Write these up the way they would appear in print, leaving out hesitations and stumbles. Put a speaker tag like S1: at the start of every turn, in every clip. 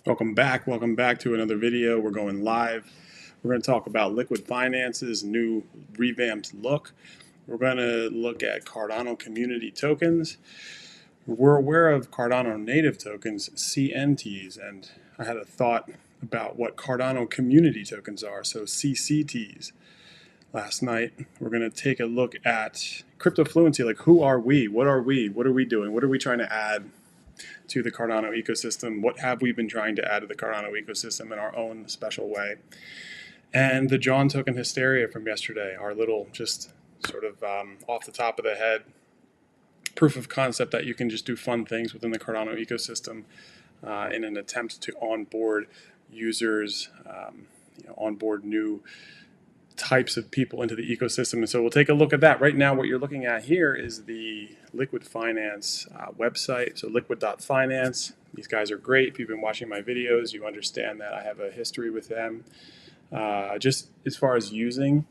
S1: Welcome back to another video. We're going live. We're going to talk about Liqwid Finance's new revamped look. We're going to look at Cardano Community Tokens. We're aware of Cardano Native Tokens, CNTs, and I had a thought about what Cardano Community Tokens are, so CCTs. Last night, we're going to take a look at Cryptofluency, like who are we? What are we? What are we doing? What are we trying to add to the Cardano ecosystem? What have we been trying to add to the Cardano ecosystem in our own special way? And the JAWN token hysteria from yesterday, our little just sort of off the top of the head proof of concept that you can just do fun things within the Cardano ecosystem in an attempt to onboard users, onboard new types of people into the ecosystem. And so we'll take a look at that. Right now, what you're looking at here is the Liqwid Finance website. So liqwid.finance. These guys are great. If you've been watching my videos, you understand that I have a history with them. Just as far as using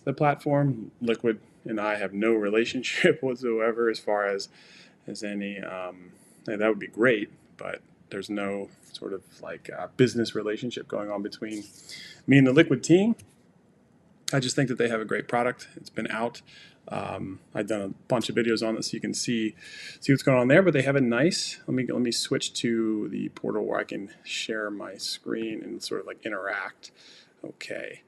S1: the platform, Liqwid and I have no relationship whatsoever as far as any, that would be great, but there's no sort of like business relationship going on between me and the Liqwid team. I just think that they have a great product. It's been out. I've done a bunch of videos on it, so you can see what's going on there. But they have a nice. Let me switch to the portal where I can share my screen and sort of like interact. Okay.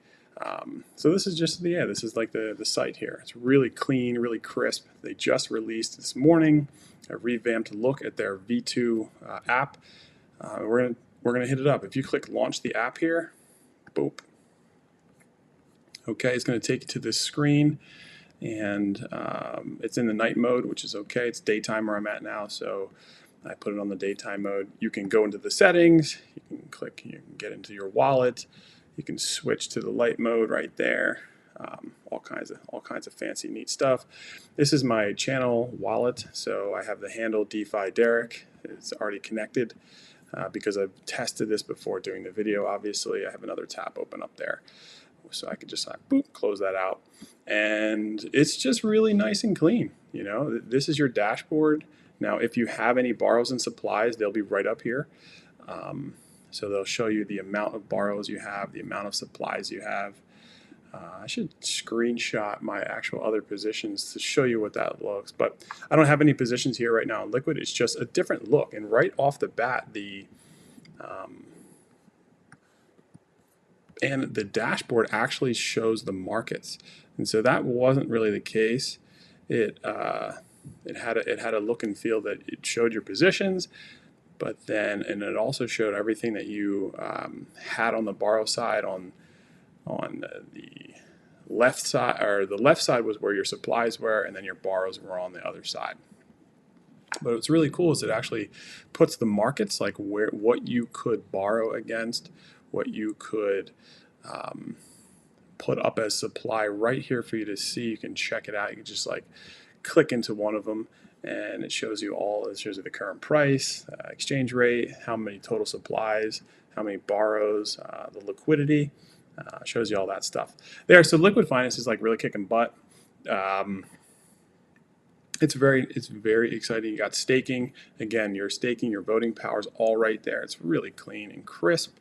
S1: So this is just this is like the site here. It's really clean, really crisp. They just released this morning a revamped look at their V2 app. We're gonna hit it up. If you click launch the app here, boop. Okay, it's going to take you to this screen, and it's in the night mode, which is okay. It's daytime where I'm at now, so I put it on the daytime mode. You can go into the settings. You can click. You can get into your wallet. You can switch to the light mode right there. All kinds of fancy, neat stuff. This is my channel wallet, so I have the handle DeFi Derek. It's already connected because I've tested this before doing the video. Obviously, I have another tab open up there. So I could just boop, close that out. And it's just really nice and clean. You know, this is your dashboard. Now, if you have any borrows and supplies, they'll be right up here. So they'll show you the amount of borrows you have, the amount of supplies you have. I should screenshot my actual other positions to show you what that looks. But I don't have any positions here right now in Liqwid. It's just a different look. And right off the bat, the dashboard actually shows the markets, and so that wasn't really the case. It had a look and feel that it showed your positions, but then it also showed everything that you had on the borrow side on the left side, or the left side was where your supplies were, and then your borrows were on the other side. But what's really cool is it actually puts the markets, like what you could borrow against, what you could put up as supply right here for you to see. You can check it out. You can just like click into one of them, and it shows you it shows you the current price, exchange rate, how many total supplies, how many borrows, the liquidity, shows you all that stuff there. So Liqwid Finance is like really kicking butt. It's very exciting. You got staking. Again, your staking, your voting power is all right there. It's really clean and crisp.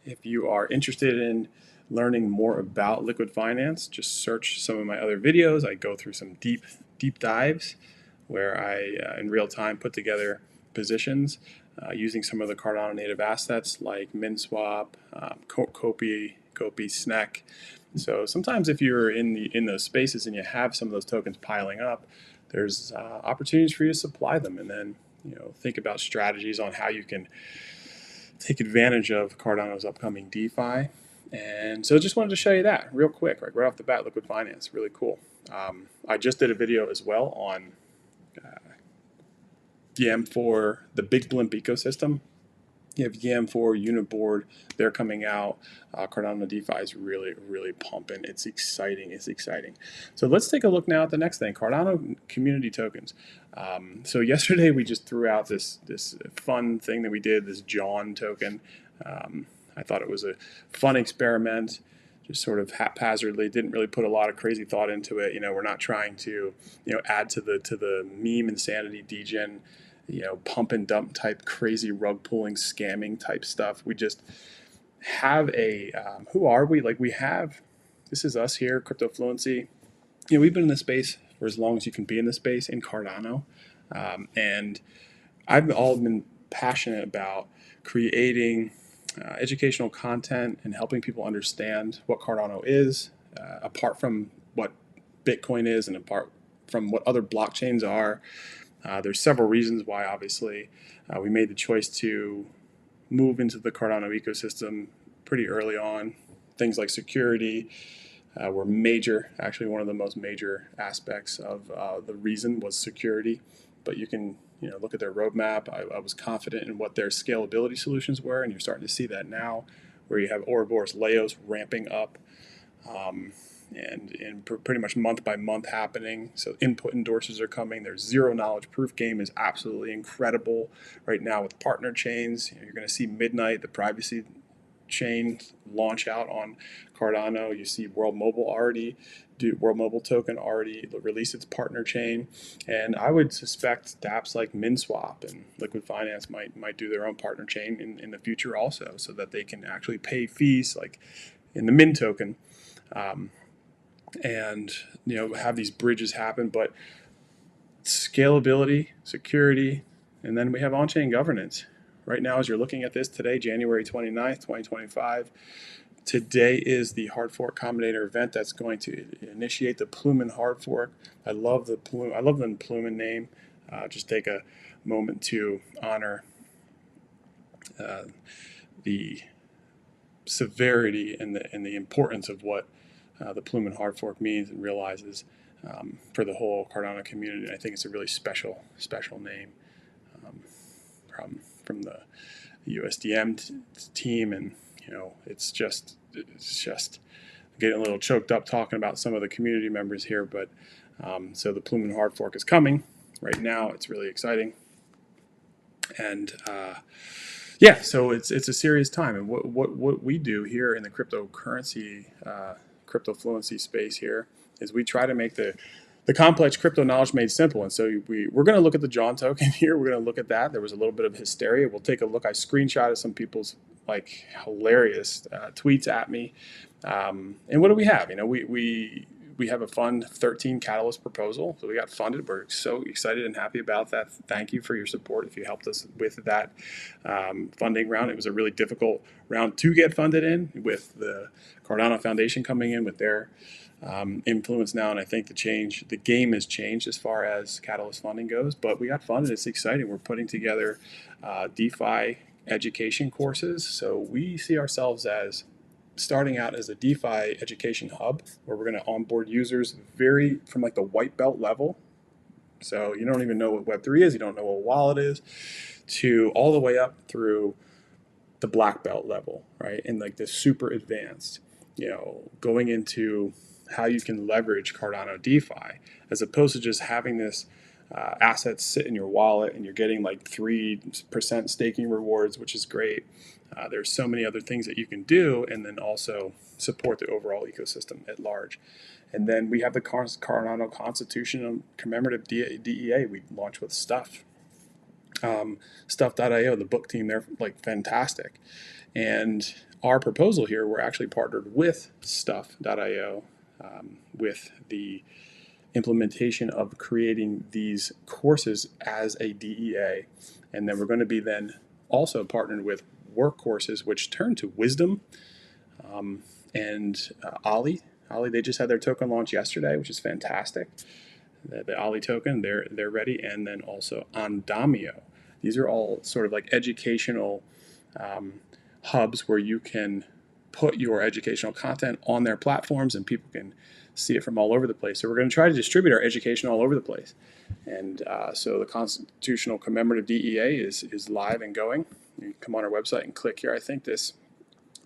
S1: If you are interested in learning more about Liqwid Finance, just search some of my other videos. I go through some deep dives where I, in real time, put together positions using some of the Cardano native assets like MinSwap, Copy, SNEC. So sometimes if you're in those spaces and you have some of those tokens piling up, there's opportunities for you to supply them, and then think about strategies on how you can take advantage of Cardano's upcoming DeFi. And so just wanted to show you that real quick, right off the bat. Liqwid Finance, really cool. I just did a video as well on YAM for the Big Blimp ecosystem. You have YAM4, Uniboard, they're coming out. Cardano DeFi is really pumping. It's exciting. So let's take a look now at the next thing, Cardano Community Tokens. So yesterday we just threw out this fun thing that we did, this JAWN token. I thought it was a fun experiment, just sort of haphazardly, didn't really put a lot of crazy thought into it. We're not trying to add to the meme insanity degen pump and dump type crazy rug pulling scamming type stuff. We just have a who are we? Like, this is us here, Cryptofluency. We've been in this space for as long as you can be in this space in Cardano, and I've all been passionate about creating educational content and helping people understand what Cardano is, apart from what Bitcoin is and apart from what other blockchains are. There's several reasons why, obviously, we made the choice to move into the Cardano ecosystem pretty early on. Things like security were major. Actually, one of the most major aspects of the reason was security. But you can look at their roadmap. I was confident in what their scalability solutions were, and you're starting to see that now, where you have Ouroboros Laos ramping up, and pretty much month by month happening. So input endorsers are coming. Their zero knowledge proof game is absolutely incredible right now with partner chains. You're going to see Midnight, the privacy chain, launch out on Cardano. You see World Mobile Token already release its partner chain, and I would suspect dApps like MinSwap and Liquid Finance might do their own partner chain in the future also, so that they can actually pay fees like in the Min token, and have these bridges happen. But scalability, security, and then we have on-chain governance. Right now, as you're looking at this today, January 29th, 2025, today is the hard fork combinator event that's going to initiate the Plumin hard fork. I love the Plumin name. Just take a moment to honor the severity and the importance of what the Plumin hard fork means and realizes for the whole Cardano community. And I think it's a really special name from the USDM team, and it's just getting a little choked up talking about some of the community members here. But so the Plumin hard fork is coming right now. It's really exciting, and yeah, so it's a serious time. And what we do here in the cryptocurrency Cryptofluency space here is we try to make the complex crypto knowledge made simple. And so we're going to look at the JAWN token here. We're going to look at that. There was a little bit of hysteria. We'll take a look. I screenshotted some people's hilarious tweets at me. And what do we have? We have a fund 13 Catalyst proposal. So we got funded. We're so excited and happy about that. Thank you for your support if you helped us with that funding round. It was a really difficult round to get funded in, with the Cardano Foundation coming in with their influence now. And I think the game has changed as far as Catalyst funding goes. But we got funded. It's exciting. We're putting together DeFi education courses. So we see ourselves as starting out as a DeFi education hub, where we're going to onboard users from the white belt level. So you don't even know what Web3 is, you don't know what a wallet is, to all the way up through the black belt level, right? And the super advanced, going into how you can leverage Cardano DeFi, as opposed to just having this assets sit in your wallet and you're getting 3% staking rewards, which is great. There's so many other things that you can do, and then also support the overall ecosystem at large. And then we have the Cardano Constitutional Commemorative DEA. We launched with Stuff. Stuff.io, the book team, they're fantastic. And our proposal here, we're actually partnered with Stuff.io with the implementation of creating these courses as a DEA. And then we're going to be then also partnered with work courses, which turn to Wisdom and Ollie. They just had their token launch yesterday, which is fantastic. The Ollie token, they're ready. And then also Andamio. These are all sort of educational hubs where you can put your educational content on their platforms and people can see it from all over the place. So we're going to try to distribute our education all over the place. And so the Constitutional Commemorative DEA is live and going. You can come on our website and click here. I think this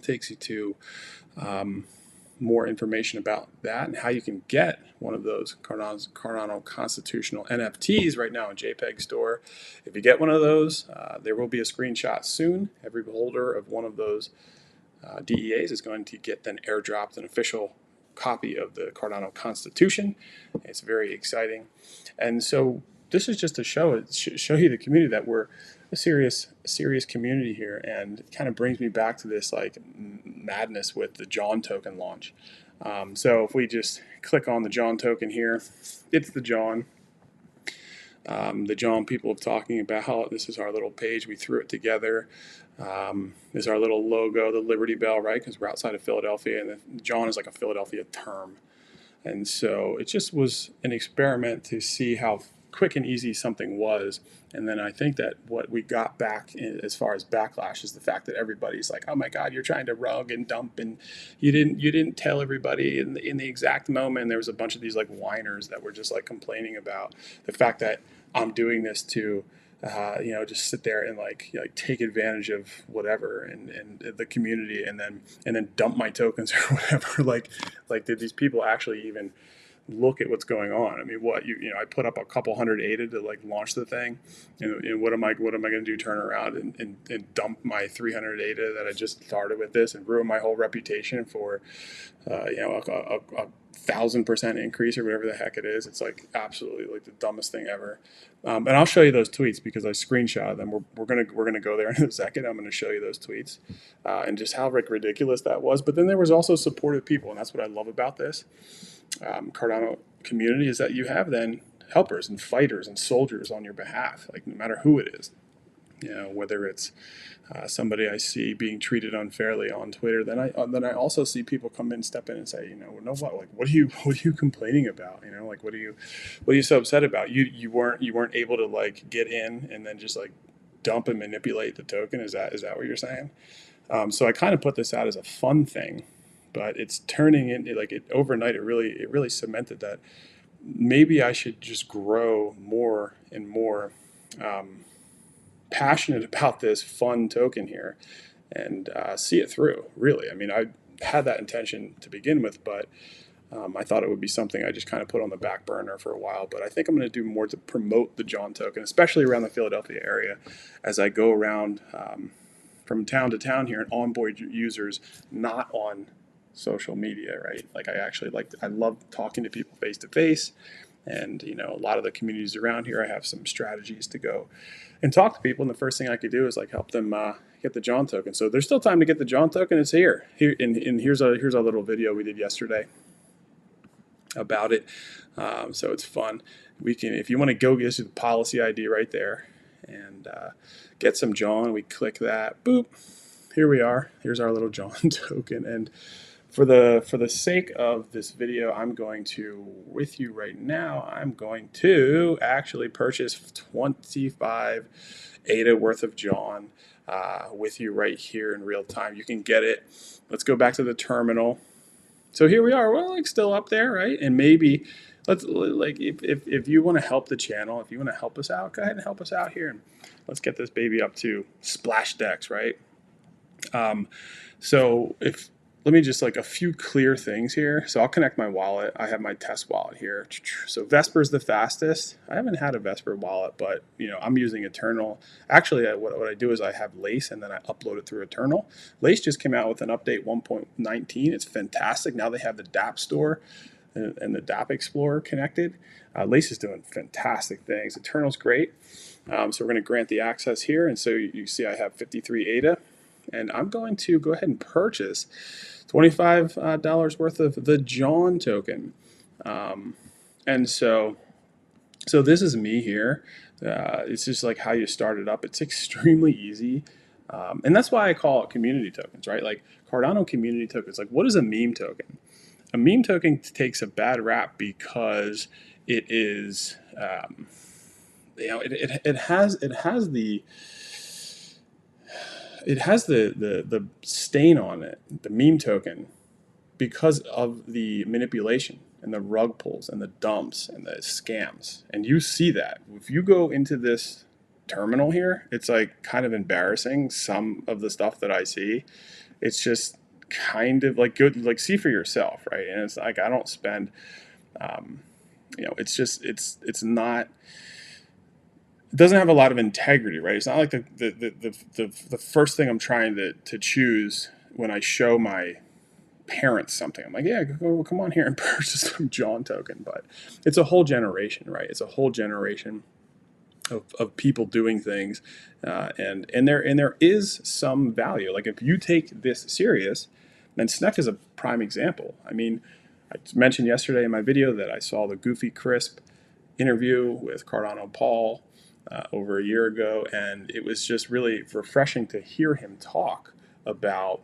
S1: takes you to more information about that and how you can get one of those Cardano Constitutional NFTs right now in JPEG Store. If you get one of those, there will be a screenshot soon. Every holder of one of those DEAs is going to get then airdropped an official copy of the Cardano Constitution. It's very exciting. And so this is just to show you the community that we're a serious community here, and it kind of brings me back to this like madness with the JAWN token launch. So if we just click on the JAWN token here, it's the JAWN. The JAWN people are talking about. This is our little page. We threw it together. This is our little logo, the Liberty Bell, right? Because we're outside of Philadelphia, and the JAWN is like a Philadelphia term. And so it just was an experiment to see how quick and easy something was. And then I think that what we got back as far as backlash is the fact that everybody's like, oh my God, you're trying to rug and dump, and you didn't tell everybody in the exact moment. And there was a bunch of these like whiners that were just like complaining about the fact that I'm doing this to just sit there and like take advantage of whatever and the community, and then dump my tokens or whatever. Like did these people actually even look at what's going on? I mean, I put up a couple hundred ADA to like launch the thing, and what am I going to do? Turn around and dump my 300 ADA that I just started with this and ruin my whole reputation for a 1,000% increase or whatever the heck it is? It's like absolutely like the dumbest thing ever. And I'll show you those tweets because I screenshot them. We're gonna go there in a second. I'm gonna show you those tweets and just how ridiculous that was. But then there was also supportive people, and that's what I love about this Cardano community, is that you have then helpers and fighters and soldiers on your behalf, like no matter who it is. Whether it's somebody I see being treated unfairly on Twitter, then I also see people come in, step in, and say, what are you complaining about? Like what are you so upset about? You weren't able to like get in and then just like dump and manipulate the token. Is that what you're saying? So I kind of put this out as a fun thing, but it's turning into like overnight. It really cemented that maybe I should just grow more and more passionate about this fun token here and see it through, really. I mean, I had that intention to begin with, but I thought it would be something I just kind of put on the back burner for a while. But I think I'm going to do more to promote the JAWN token, especially around the Philadelphia area, as I go around from town to town here and onboard users not on social media, right? Like I love talking to people face to face. And a lot of the communities around here, I have some strategies to go and talk to people. And the first thing I could do is like help them get the JAWN token. So there's still time to get the JAWN token. It's here. And here's a little video we did yesterday about it. So it's fun. We can, if you want to go get the policy ID right there and get some JAWN, we click that. Boop. Here we are. Here's our little JAWN token. And for the sake of this video, I'm going to, with you right now, I'm going to actually purchase 25 ADA worth of JAWN with you right here in real time. You can get it. Let's go back to the terminal. So here we are. We're like still up there, right? And maybe let's like if you want to help the channel, if you want to help us out, go ahead and help us out here, and let's get this baby up to splash decks, right? So let me just like a few clear things here. So I'll connect my wallet. I have my test wallet here. So Vesper's the fastest. I haven't had a Vesper wallet, but I'm using Eternal. Actually, what I do is I have Lace and then I upload it through Eternal. Lace just came out with an update 1.19. It's fantastic. Now they have the dApp store and the dApp Explorer connected. Lace is doing fantastic things. Eternal's great. So we're going to grant the access here. And so you see I have 53 ADA. And I'm going to go ahead and purchase $25 worth of the JAWN token. And so this is me here. It's just like how you start it up. It's extremely easy. And that's why I call it community tokens, right? Like Cardano Community Tokens. Like, what is a meme token? A meme token takes a bad rap because it is, it has the stain on it, the meme token, because of the manipulation and the rug pulls and the dumps and the scams. And you see that. If you go into this terminal here, it's like kind of embarrassing, some of the stuff that I see. It's just kind of like good, like see for yourself, right? And it's like I don't spend, it's just, it's not, it doesn't have a lot of integrity, right? It's not like the first thing I'm trying to choose when I show my parents something. I'm like, yeah, well, come on here and purchase some JAWN token. But it's a whole generation, right? It's a whole generation of people doing things, and there is some value. Like if you take this serious, and SNEC is a prime example. I mean, I mentioned yesterday in my video that I saw the Goofy Crisp interview with Cardano Paul over a year ago, and it was just really refreshing to hear him talk about,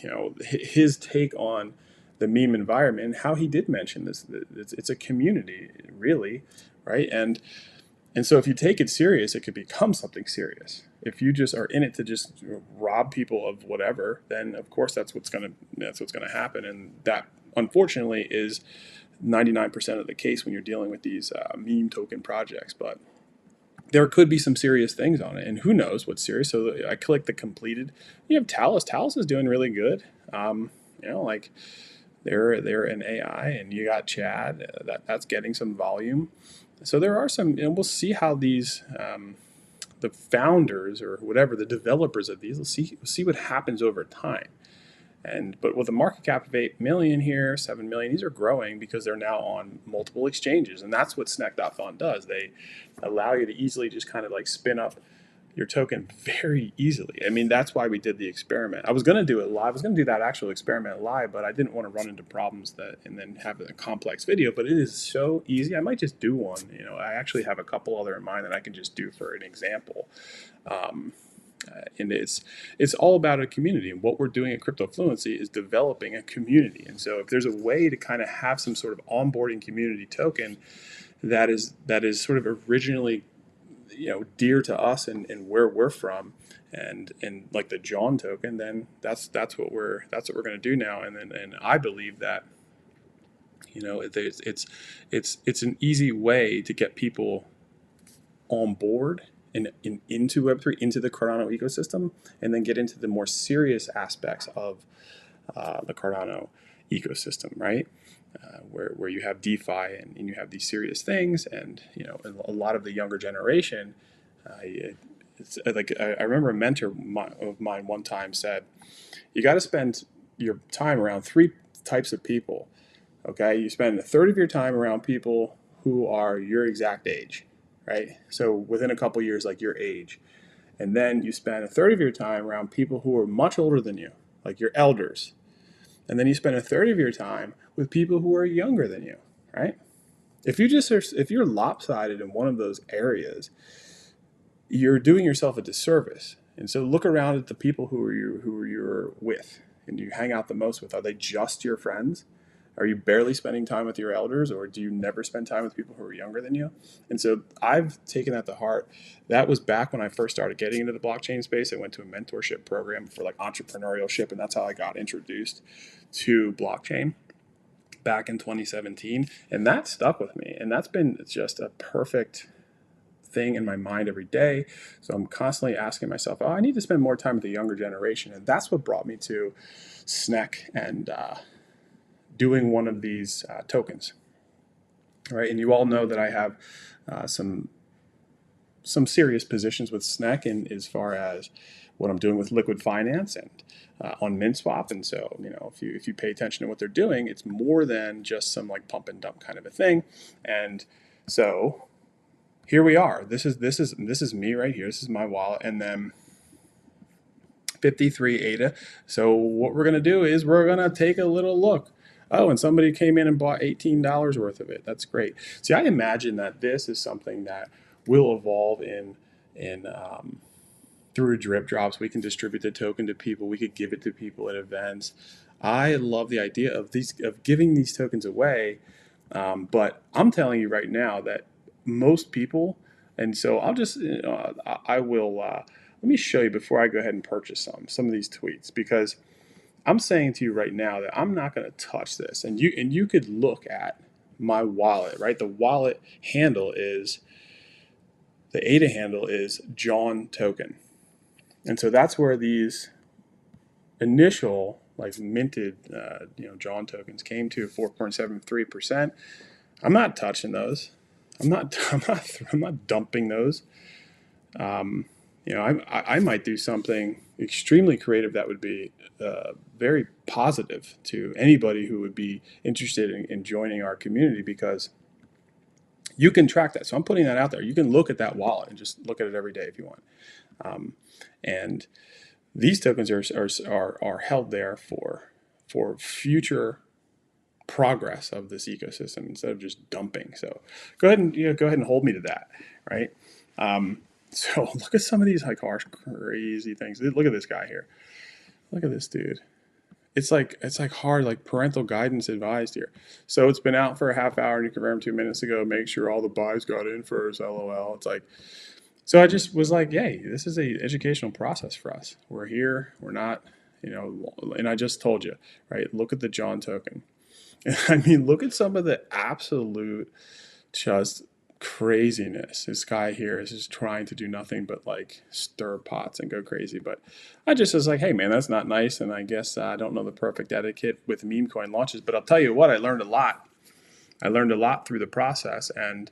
S1: you know, his take on the meme environment, and how he did mention this. It's a community, really, right? And so if you take it serious, it could become something serious. If you just are in it to just rob people of whatever, then of course that's what's gonna happen, and that unfortunately is 99% of the case when you're dealing with these meme token projects. But there could be some serious things on it, and who knows what's serious. So I click the completed. You have Talus. Talus is doing really good. You know, like they're an AI, and you got Chad that's getting some volume. So there are some, and we'll see how these the founders or whatever, the developers of these, we'll see what happens over time. But with a market cap of 8 million here, 7 million, these are growing because they're now on multiple exchanges, and that's what SNEC.fund does. They allow you to easily just kind of like spin up your token very easily. I mean, that's why we did the experiment. I was going to do it live. I was going to do that actual experiment live, but I didn't want to run into problems and then have a complex video. But it is so easy. I might just do one. You know, I actually have a couple other in mind that I can just do for an example. And it's all about a community, and what we're doing at Cryptofluency is developing a community. And so if there's a way to kind of have some sort of onboarding community token that is sort of originally, you know, dear to us and where we're from, and like the JAWN token, then that's what we're going to do now. And I believe that, you know, it's an easy way to get people on board and into Web3, into the Cardano ecosystem, and then get into the more serious aspects of the Cardano ecosystem, right? Where you have DeFi and you have these serious things, and you know, a lot of the younger generation. It's like I remember a mentor of mine one time said, you got to spend your time around 3 types of people. Okay, you spend a third of your time around people who are your exact age, right? So within a couple years, like your age. And then you spend a third of your time around people who are much older than you, like your elders. And then you spend a third of your time with people who are younger than you, right? If you're lopsided in one of those areas, you're doing yourself a disservice. And so look around at the people who you're with and you hang out the most with. Are they just your friends? Are you barely spending time with your elders, or do you never spend time with people who are younger than you? And so I've taken that to heart. That was back when I first started getting into the blockchain space. I went to a mentorship program for like entrepreneurship, and that's how I got introduced to blockchain back in 2017. And that stuck with me. And that's been just a perfect thing in my mind every day. So I'm constantly asking myself, oh, I need to spend more time with the younger generation. And that's what brought me to SNEC and doing one of these tokens, right? And you all know that I have some serious positions with SNEC, in as far as what I'm doing with Liqwid Finance and on MinSwap. And so, you know, if you pay attention to what they're doing, it's more than just some like pump and dump kind of a thing. And so here we are. This is me right here. This is my wallet, and then 53 ADA. So what we're gonna do is we're gonna take a little look. Oh, and somebody came in and bought $18 worth of it. That's great. See, I imagine that this is something that will evolve in through drip drops. We can distribute the token to people. We could give it to people at events. I love the idea of giving these tokens away. But I'm telling you right now that most people, and so I'll just, you know, I will, let me show you before I go ahead and purchase some of these tweets, because I'm saying to you right now that I'm not going to touch this. And you could look at my wallet, right? The wallet handle is, the ADA handle is JAWN token. And so that's where these initial like minted, you know, JAWN tokens came to 4.73%. I'm not touching those. I'm not dumping those. You know, I might do something extremely creative that would be very positive to anybody who would be interested in joining our community, because You can track that. So I'm putting that out there. You can look at that wallet and just look at it every day if you want. And these tokens are held there for future progress of this ecosystem instead of just dumping. So go ahead and hold me to that, right? So look at some of these like harsh, crazy things. Look at this guy here. Look at this dude. It's like hard, like parental guidance advised here. So it's been out for a half hour and you confirmed 2 minutes ago. Make sure all the buys got in first. LOL. It's like, so I just was like, yay, this is a educational process for us. We're here. We're not, and I just told you, right? Look at the JAWN token. I mean, look at some of the absolute just craziness. This guy here is just trying to do nothing but like stir pots and go crazy. But I just was like, hey man, that's not nice. And I guess I don't know the perfect etiquette with meme coin launches, but I'll tell you what, I learned a lot. I learned a lot through the process, and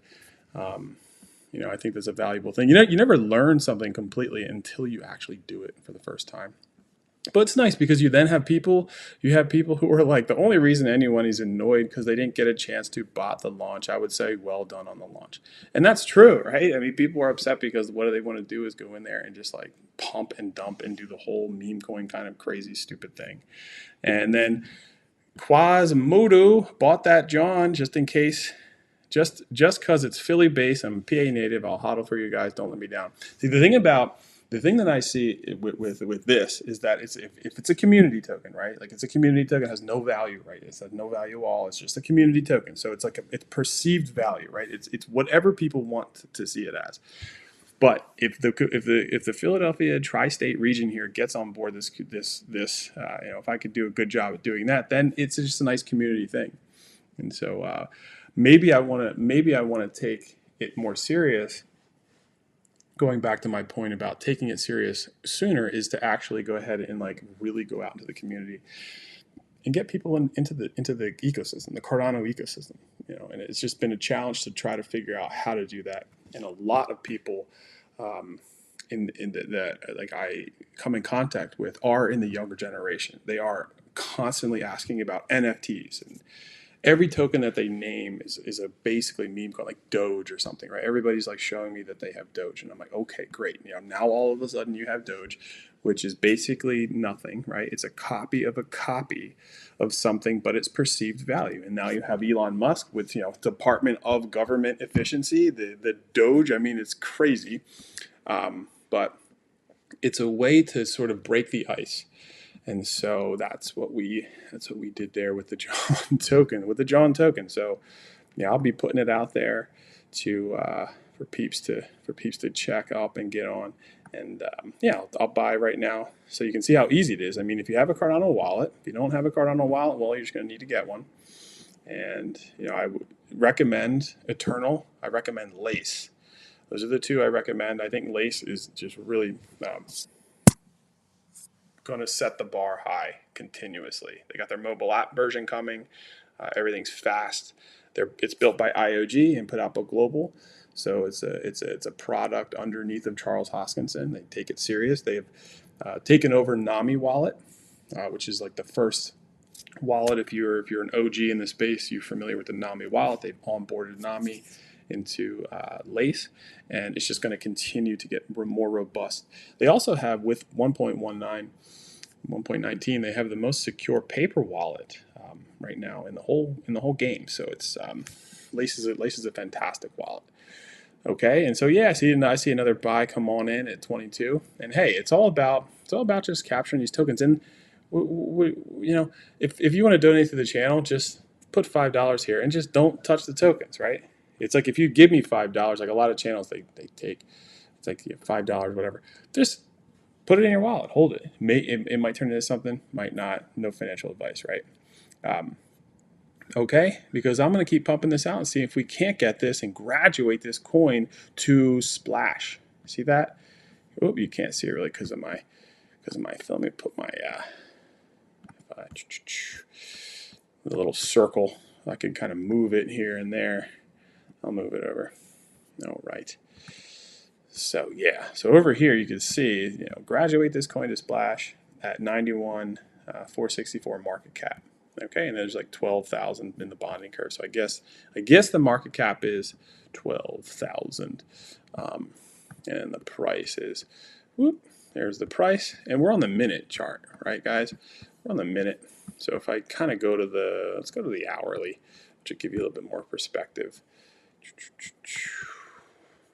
S1: I think that's a valuable thing. You never learn something completely until you actually do it for the first time. But it's nice because you then have people who are like, the only reason anyone is annoyed because they didn't get a chance to bot the launch. I would say well done on the launch. And that's true, right? I mean, people are upset because what do they want to do is go in there and just like pump and dump and do the whole meme coin kind of crazy, stupid thing. And then Quasimodo bought that JAWN just in case, just because it's Philly based. I'm PA native. I'll hodl for you guys. Don't let me down. See, the thing that I see with this is that if it's a community token, right? Like it's a community token, it has no value, right? It says no value all. It's just a community token, so it's like it's perceived value, right? It's whatever people want to see it as. But if the Philadelphia tri-state region here gets on board this if I could do a good job at doing that, then it's just a nice community thing. And so maybe I want to take it more serious. Going back to my point about taking it serious sooner is to actually go ahead and like really go out into the community and get people into the ecosystem, the Cardano ecosystem. And it's just been a challenge to try to figure out how to do that. And a lot of people that like I come in contact with are in the younger generation. They are constantly asking about NFTs, and every token that they name is a basically meme coin, like Doge or something, right? Everybody's like showing me that they have Doge, and I'm like, okay, great. Now all of a sudden you have Doge, which is basically nothing, right? It's a copy of something, but it's perceived value. And now you have Elon Musk with Department of Government Efficiency, the Doge. I mean, it's crazy, but it's a way to sort of break the ice. And so that's what we did there with the JAWN token. So yeah, I'll be putting it out there for peeps to check up and get on. And I'll buy right now so you can see how easy it is. I mean, if you have a Cardano wallet, if you don't have a Cardano wallet, well, you're just going to need to get one. And I would recommend Eternal. I recommend Lace. Those are the two I recommend. I think Lace is just really going to set the bar high continuously. They got their mobile app version coming. Everything's fast. It's built by IOG and put out by Global, so it's a product underneath of Charles Hoskinson. They take it serious. They've taken over Nami Wallet, which is like the first wallet. If you're an OG in the space, you're familiar with the Nami wallet. They've onboarded Nami into Lace, and it's just going to continue to get more robust. They also have, with 1.19, they have the most secure paper wallet right now in the whole game. So it's Lace is a fantastic wallet. Okay, and so yeah, I see another buy come on in at 22, and hey, it's all about just capturing these tokens. And if you want to donate to the channel, just put $5 here and just don't touch the tokens, right? It's like if you give me $5, like a lot of channels they take, it's like $5, whatever. Just put it in your wallet, hold it. It might turn into something, might not. No financial advice, right? Okay, because I'm going to keep pumping this out and see if we can't get this and graduate this coin to Splash. See that? Oh, you can't see it really because of my film. Let me put my the little circle. I can kind of move it here and there. I'll move it over. All right. So yeah, so over here you can see, graduate this coin to Splash at 91,464 market cap. Okay, and there's like 12,000 in the bonding curve. So I guess the market cap is 12,000, and the price is, whoop, there's the price, and we're on the minute chart, right, guys? We're on the minute. So if I kind of go to let's go to the hourly, which will give you a little bit more perspective.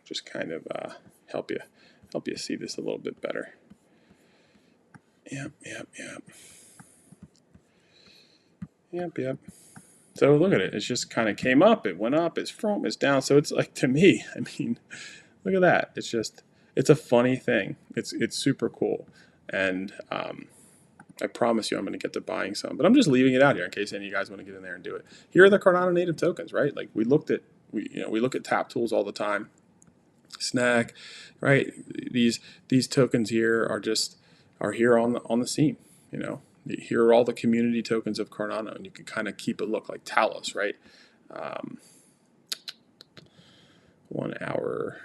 S1: Just kind of help you see this a little bit better. Yep. So look at it. It's just kind of came up. It went up. It's from. It's down. So it's like, to me, I mean, look at that. It's a funny thing. It's super cool. And I promise you I'm going to get to buying some. But I'm just leaving it out here in case any of you guys want to get in there and do it. Here are the Cardano native tokens, right? Like we look at tap tools all the time. Snack, right? These tokens here are here on the scene, you know. Here are all the community tokens of Cardano, and you can kind of keep it look like Talos, right? 1 hour.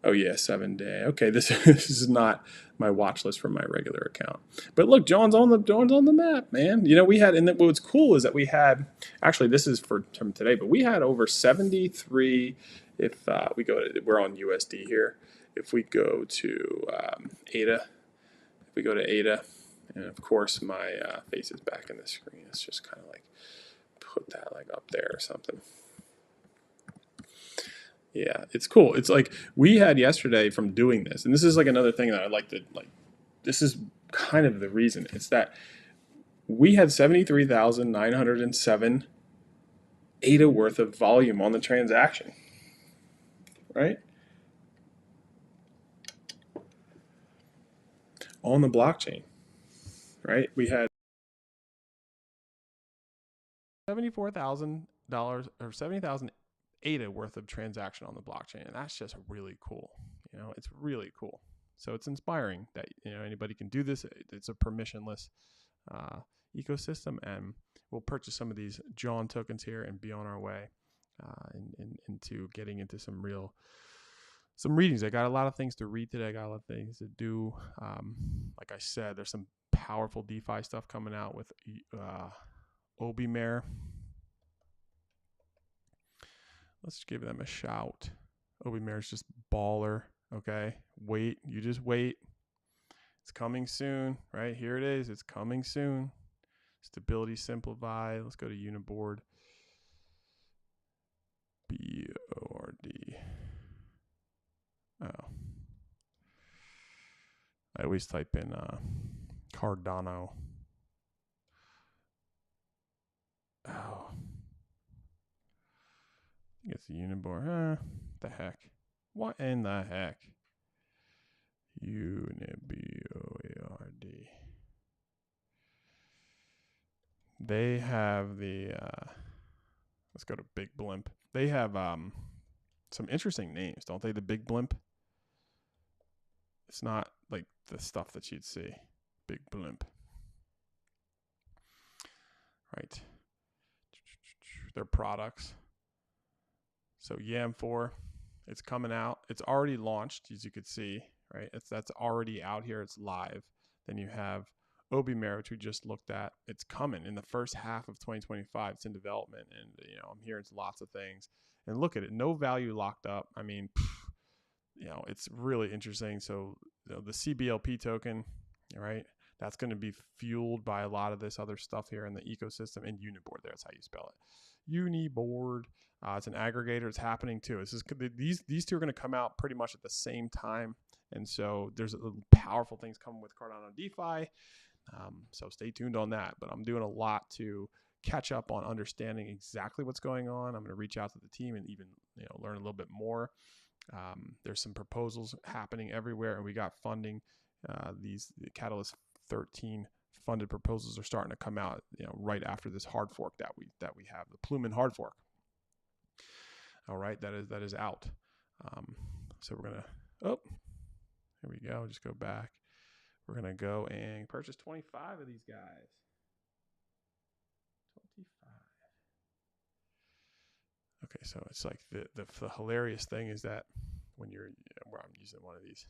S1: Oh yeah, 7 day. Okay, this is not my watch list from my regular account. But look, JAWN's on the map, man. You know, we had, and what's cool is that we had, actually this is from today, but we had over 73. If we go to, we're on USD here. If we go to ADA, and of course my face is back in the screen. It's just kind of like put that like up there or something. Yeah, it's cool. It's like we had yesterday from doing this, and this is like another thing that I'd like to like. This is kind of the reason. It's that we had 73,907 ADA worth of volume on the transaction, right? On the blockchain, right? We had $74,000 or 70,000 ADA worth of transaction on the blockchain, and that's just really cool. You know, it's really cool. So it's inspiring that, you know, anybody can do this. It's a permissionless ecosystem, and we'll purchase some of these JAWN tokens here and be on our way into getting into some readings. I got a lot of things to read today. I got a lot of things to do. Like I said, there's some powerful DeFi stuff coming out with Obimare. Let's give them a shout. Obimare is just baller. Okay, you just wait. It's coming soon, right? Here it is. It's coming soon. Stability simplified. Let's go to Uniboard. BORD. Oh, I always type in Cardano. Oh, I think it's Uniboard. The heck? What in the heck? Uniboard. They have the let's go to Big Blimp. They have some interesting names, don't they? The Big Blimp. It's not like the stuff that you'd see. Big Blimp. Right. Their products. So YAM4, it's coming out. It's already launched, as you could see, right? That's already out here. It's live. Then you have Obimare, which we just looked at. It's coming in the first half of 2025. It's in development, and you know, I'm hearing lots of things. And look at it, no value locked up. I mean, you know, it's really interesting. So you know, the CBLP token, right? That's going to be fueled by a lot of this other stuff here in the ecosystem. And Uniboard, that's how you spell it. Uniboard. It's an aggregator. It's happening too. These two are going to come out pretty much at the same time. And so there's powerful things coming with Cardano DeFi. So stay tuned on that. But I'm doing a lot to catch up on understanding exactly what's going on. I'm going to reach out to the team and even learn a little bit more. There's some proposals happening everywhere, and we got funding. The Catalyst 13 funded proposals are starting to come out, right after this hard fork that we have, the Plumin hard fork. All right, that is out. So we're gonna, here we go. Just go back. We're gonna go and purchase 25 of these guys. 25. Okay, so it's like the hilarious thing is that when you're, where I'm using one of these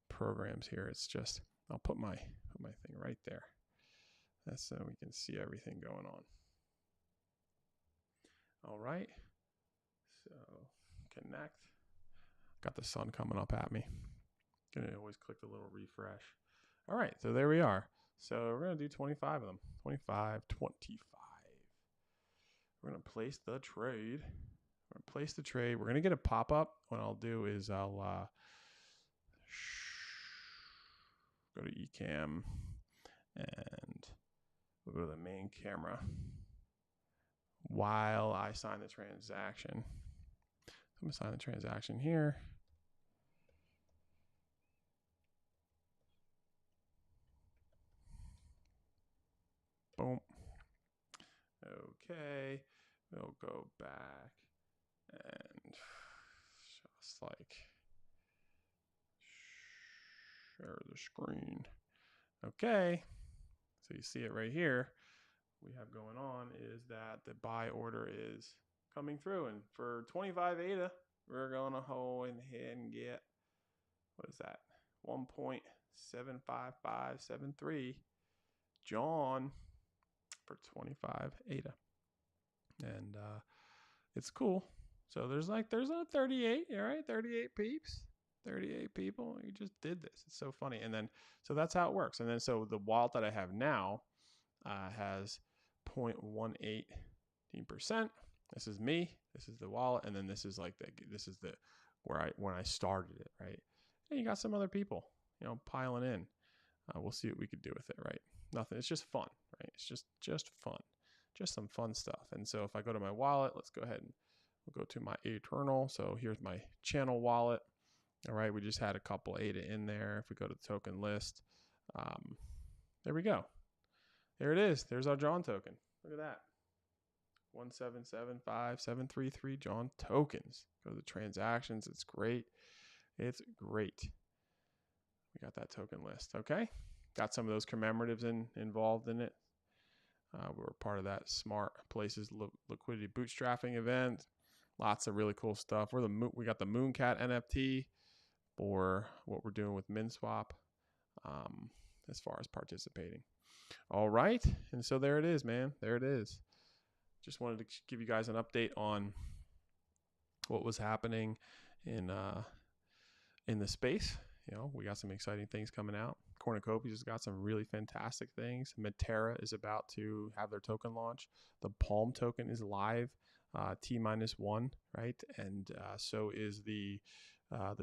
S1: programs here, it's just, I'll put my thing right there. That's so we can see everything going on. All right. So connect. Got the sun coming up at me. Gonna always click the little refresh. All right, so there we are. So we're gonna do 25 of them. 25, 25. We're gonna place the trade. We're gonna place the trade. We're gonna get a pop-up. What I'll do is I'll go to eCam and we'll go to the main camera while I sign the transaction. I'm gonna sign the transaction here. Boom. Okay, we'll go back and just like share the screen. Okay, so you see it right here. What we have going on is that the buy order is coming through, and for 25 ADA, we're gonna go ahead and get, what is that? 1.75573 JAWN for 25 ADA. And it's cool. So there's a 38, all right, 38 peeps, 38 people. You just did this. It's so funny. And then, so that's how it works. And then, so the wallet that I have now has 0.18%. This is me. This is the wallet. And then this is like this is the when I started it, right? And you got some other people, you know, piling in. We'll see what we could do with it, right? Nothing. It's just fun, right? It's just fun. Just some fun stuff. And so if I go to my wallet, let's go ahead and we'll go to my Eternal. So here's my channel wallet. All right, we just had a couple ADA in there. If we go to the token list, there we go. There it is. There's our JAWN token. Look at that. 1775733 JAWN tokens. Go to the transactions. It's great. It's great. We got that token list. Okay. Got some of those commemoratives involved in it. We're part of that Smart Places liquidity bootstrapping event. Lots of really cool stuff. We got the Mooncat NFT for what we're doing with MinSwap as far as participating. All right. And so there it is, man. There it is. Just wanted to give you guys an update on what was happening in the space. You know, we got some exciting things coming out. Cornucopia just got some really fantastic things. Matera is about to have their token launch. The Palm token is live, T-1, right? And so is the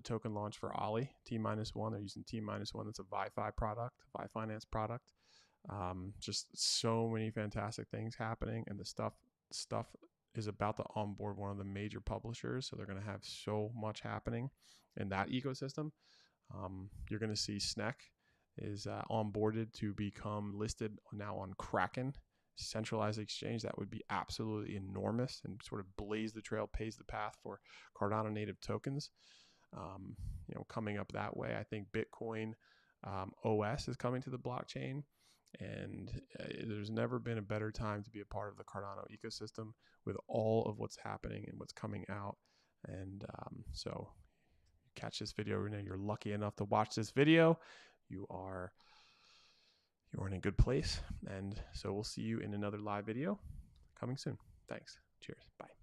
S1: token launch for Ollie, T-1. They're using T-1. That's a ViFi product, Vi Finance product. Just so many fantastic things happening, and the stuff is about to onboard one of the major publishers. So they're going to have so much happening in that ecosystem. You're going to see SNEC is onboarded to become listed now on Kraken, centralized exchange. That would be absolutely enormous and sort of blaze the trail, paves the path for Cardano native tokens. You know, coming up that way, I think Bitcoin OS is coming to the blockchain. And there's never been a better time to be a part of the Cardano ecosystem with all of what's happening and what's coming out. And so catch this video, you're lucky enough to watch this video, you're in a good place. And so we'll see you in another live video coming soon. Thanks. Cheers. Bye.